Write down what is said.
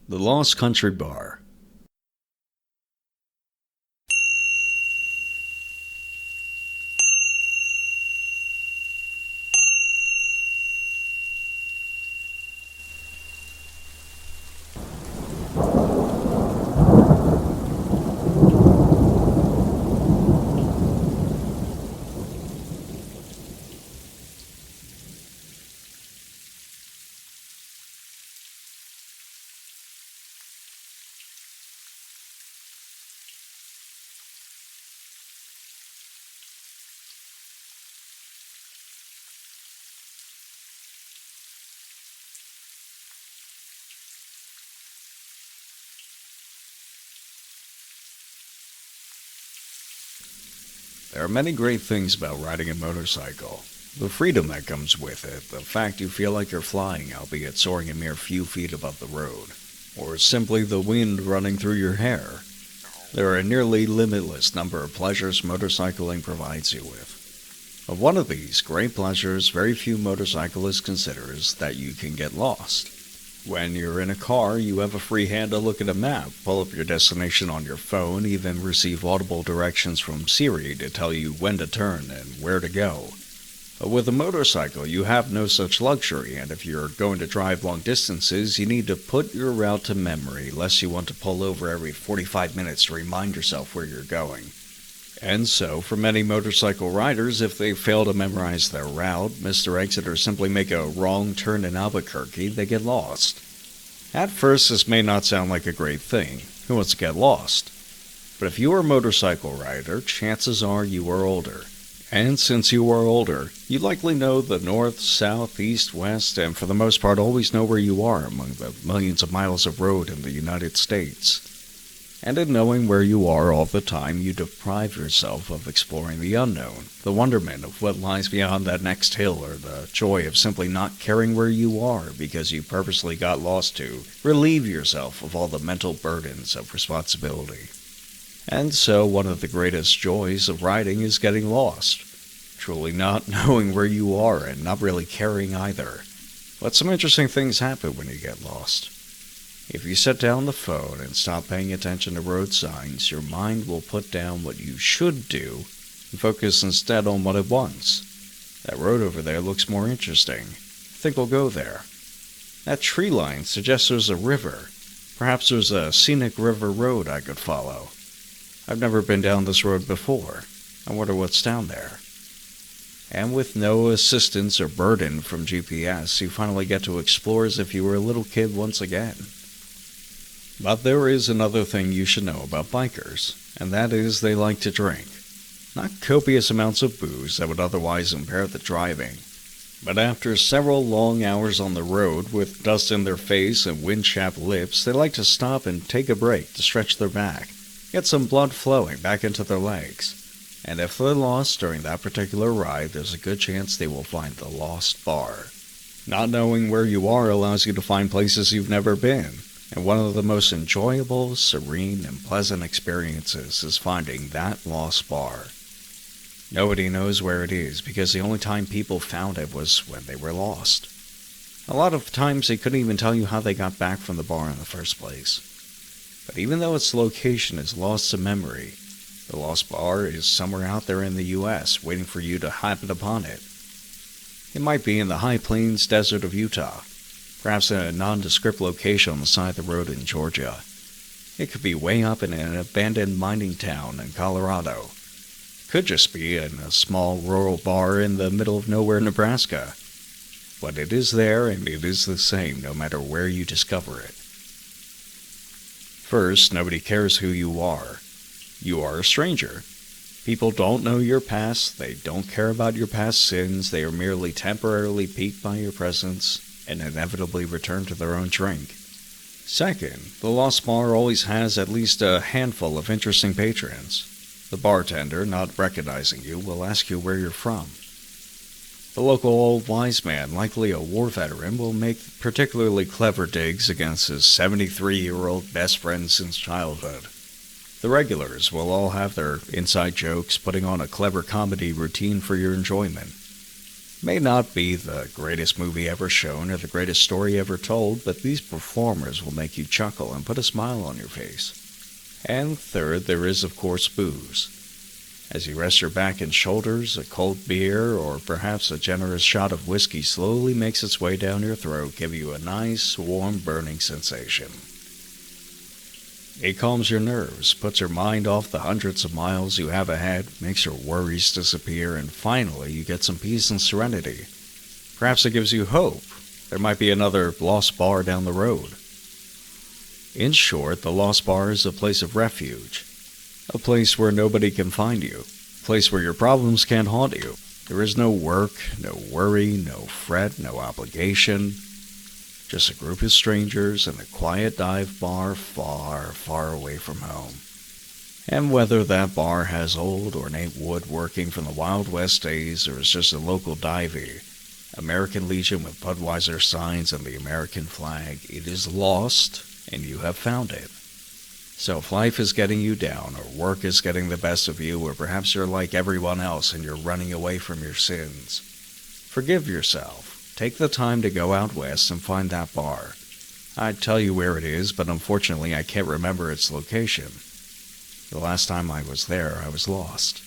The Lost Country Bar. There are many great things about riding a motorcycle. The freedom that comes with it, the fact you feel like you're flying, albeit soaring a mere few feet above the road, or simply the wind running through your hair. There are a nearly limitless number of pleasures motorcycling provides you with. But one of these great pleasures very few motorcyclists consider is that you can get lost. When you're in a car, you have a free hand to look at a map, pull up your destination on your phone, even receive audible directions from Siri to tell you when to turn and where to go. But with a motorcycle, you have no such luxury, and if you're going to drive long distances, you need to put your route to memory, lest you want to pull over every 45 minutes to remind yourself where you're going. And so, for many motorcycle riders, if they fail to memorize their route, miss their exit, or simply make a wrong turn in Albuquerque, they get lost. At first, this may not sound like a great thing. Who wants to get lost? But if you are a motorcycle rider, chances are you are older. And since you are older, you likely know the north, south, east, west, and for the most part always know where you are among the millions of miles of road in the United States. And in knowing where you are all the time, you deprive yourself of exploring the unknown, the wonderment of what lies beyond that next hill, or the joy of simply not caring where you are because you purposely got lost to relieve yourself of all the mental burdens of responsibility. And so one of the greatest joys of riding is getting lost, truly not knowing where you are and not really caring either. But some interesting things happen when you get lost. If you set down the phone and stop paying attention to road signs, your mind will put down what you should do and focus instead on what it wants. That road over there looks more interesting. I think we'll go there. That tree line suggests there's a river. Perhaps there's a scenic river road I could follow. I've never been down this road before. I wonder what's down there. And with no assistance or burden from GPS, you finally get to explore as if you were a little kid once again. But there is another thing you should know about bikers, and that is they like to drink. Not copious amounts of booze that would otherwise impair the driving, but after several long hours on the road with dust in their face and wind-chapped lips, they like to stop and take a break to stretch their back, get some blood flowing back into their legs. And if they're lost during that particular ride, there's a good chance they will find the Lost Bar. Not knowing where you are allows you to find places you've never been. And one of the most enjoyable, serene, and pleasant experiences is finding that lost bar. Nobody knows where it is because the only time people found it was when they were lost. A lot of times they couldn't even tell you how they got back from the bar in the first place. But even though its location is lost to memory, the lost bar is somewhere out there in the U.S. waiting for you to happen upon it. It might be in the high plains desert of Utah. Perhaps in a nondescript location on the side of the road in Georgia. It could be way up in an abandoned mining town in Colorado. It could just be in a small rural bar in the middle of nowhere, Nebraska. But it is there, and it is the same no matter where you discover it. First, nobody cares who you are. You are a stranger. People don't know your past, they don't care about your past sins, they are merely temporarily piqued by your presence, and inevitably return to their own drink. Second, the Lost Bar always has at least a handful of interesting patrons. The bartender, not recognizing you, will ask you where you're from. The local old wise man, likely a war veteran, will make particularly clever digs against his 73-year-old best friend since childhood. The regulars will all have their inside jokes, putting on a clever comedy routine for your enjoyment. May not be the greatest movie ever shown or the greatest story ever told, but these performers will make you chuckle and put a smile on your face. And third, there is, of course, booze. As you rest your back and shoulders, a cold beer or perhaps a generous shot of whiskey slowly makes its way down your throat, giving you a nice, warm, burning sensation. It calms your nerves, puts your mind off the hundreds of miles you have ahead, makes your worries disappear, and finally you get some peace and serenity. Perhaps it gives you hope. There might be another Lost Bar down the road. In short, the Lost Bar is a place of refuge. A place where nobody can find you. A place where your problems can't haunt you. There is no work, no worry, no fret, no obligation. Just a group of strangers in a quiet dive bar far, far away from home. And whether that bar has old, ornate wood working from the Wild West days or is just a local divey, American Legion with Budweiser signs and the American flag, it is lost and you have found it. So if life is getting you down, or work is getting the best of you, or perhaps you're like everyone else and you're running away from your sins, forgive yourself. Take the time to go out west and find that bar. I'd tell you where it is, but unfortunately I can't remember its location. The last time I was there, I was lost.